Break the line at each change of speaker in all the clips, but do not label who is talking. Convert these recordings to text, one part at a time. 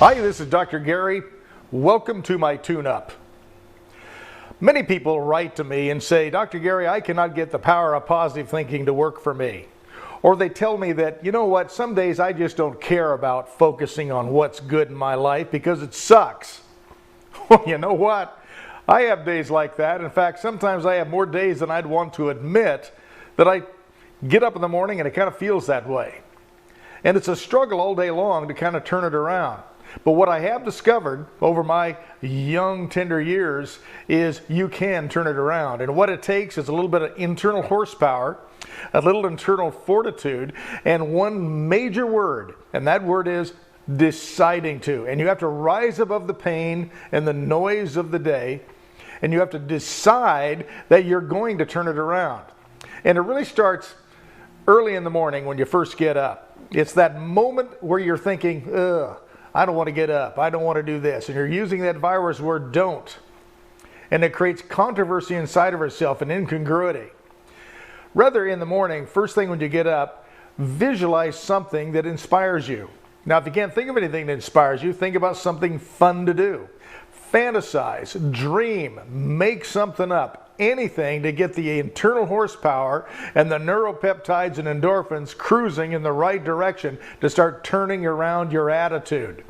Hi, this is Dr. Gary. Welcome to my tune-up. Many people write to me and say, Dr. Gary, I cannot get the power of positive thinking to work for me. Or they tell me that, you know what, some days I just don't care about focusing on what's good in my life because it sucks. Well, you know what? I have days like that. In fact, sometimes I have more days than I'd want to admit that I get up in the morning and it kind of feels that way. And it's a struggle all day long to kind of turn it around. But what I have discovered over my young, tender years is you can turn it around. And what it takes is a little bit of internal horsepower, a little internal fortitude, and one major word, and that word is deciding to. And you have to rise above the pain and the noise of the day, and you have to decide that you're going to turn it around. And it really starts early in the morning when you first get up. It's that moment where you're thinking, ugh, I don't want to get up. I don't want to do this. And you're using that virus word don't. And it creates controversy inside of yourself and incongruity. Rather, in the morning, first thing when you get up, visualize something that inspires you. Now, if you can't think of anything that inspires you, think about something fun to do. Fantasize, dream, make something up. Anything to get the internal horsepower and the neuropeptides and endorphins cruising in the right direction to start turning around your attitude.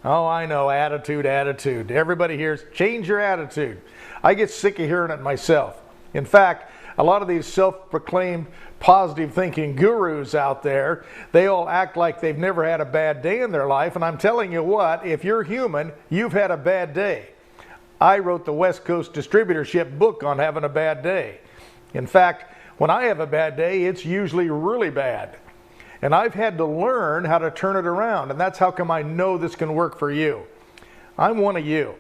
Oh, I know, attitude. Everybody hears, change your attitude. I get sick of hearing it myself. In fact, a lot of these self-proclaimed positive thinking gurus out there, they all act like they've never had a bad day in their life. And I'm telling you what, if you're human, you've had a bad day. I wrote the West Coast Distributorship book on having a bad day. In fact, when I have a bad day, it's usually really bad. And I've had to learn how to turn it around. And that's how come I know this can work for you. I'm one of you.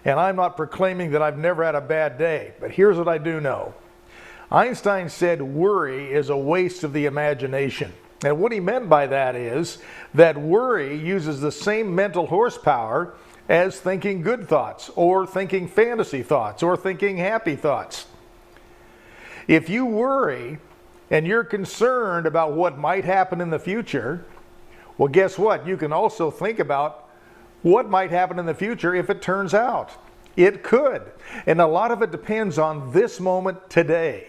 And I'm not proclaiming that I've never had a bad day. But here's what I do know. Einstein said worry is a waste of the imagination. And what he meant by that is that worry uses the same mental horsepower as thinking good thoughts, or thinking fantasy thoughts, or thinking happy thoughts. If you worry and you're concerned about what might happen in the future, well, guess what? You can also think about what might happen in the future if it turns out. It could. And a lot of it depends on this moment today.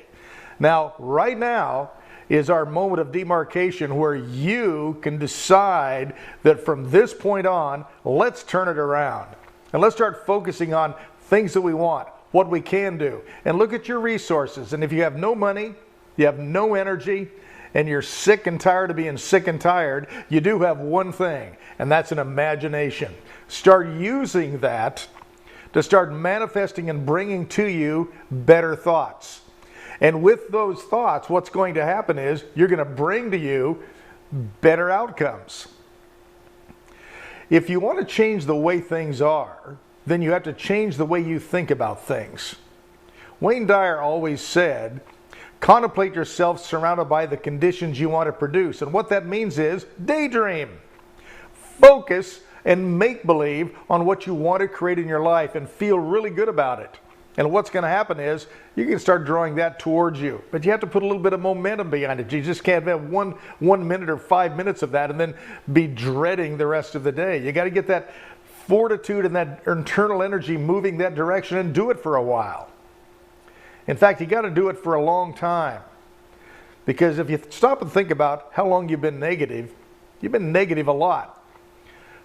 Now, right now is our moment of demarcation where you can decide that from this point on, let's turn it around. And let's start focusing on things that we want, what we can do. And look at your resources. And if you have no money, you have no energy, and you're sick and tired of being sick and tired, you do have one thing, and that's an imagination. Start using that to start manifesting and bringing to you better thoughts. And with those thoughts, what's going to happen is you're going to bring to you better outcomes. If you want to change the way things are, then you have to change the way you think about things. Wayne Dyer always said, contemplate yourself surrounded by the conditions you want to produce. And what that means is daydream. Focus and make believe on what you want to create in your life and feel really good about it. And what's going to happen is you can start drawing that towards you. But you have to put a little bit of momentum behind it. You just can't have one minute or 5 minutes of that and then be dreading the rest of the day. You got to get that fortitude and that internal energy moving that direction and do it for a while. In fact, you got to do it for a long time. Because if you stop and think about how long you've been negative a lot.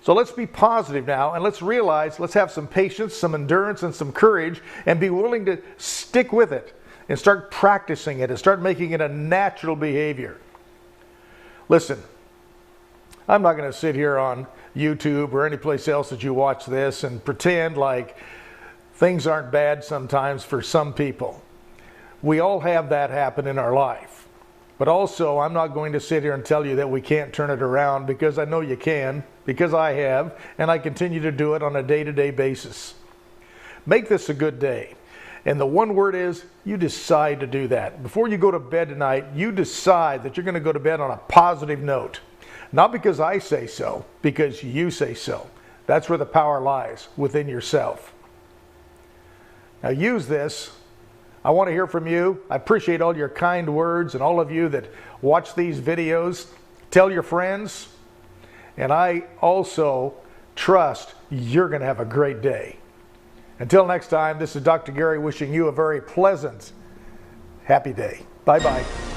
So let's be positive now, and let's realize, let's have some patience, some endurance, and some courage, and be willing to stick with it and start practicing it and start making it a natural behavior. Listen, I'm not going to sit here on YouTube or any place else that you watch this and pretend like things aren't bad sometimes for some people. We all have that happen in our life. But also, I'm not going to sit here and tell you that we can't turn it around, because I know you can, because I have, and I continue to do it on a day-to-day basis. Make this a good day. And the one word is, you decide to do that. Before you go to bed tonight, you decide that you're going to go to bed on a positive note. Not because I say so, because you say so. That's where the power lies, within yourself. Now use this. I want to hear from you. I appreciate all your kind words and all of you that watch these videos. Tell your friends. And I also trust you're going to have a great day. Until next time, this is Dr. Gary wishing you a very pleasant, happy day. Bye-bye.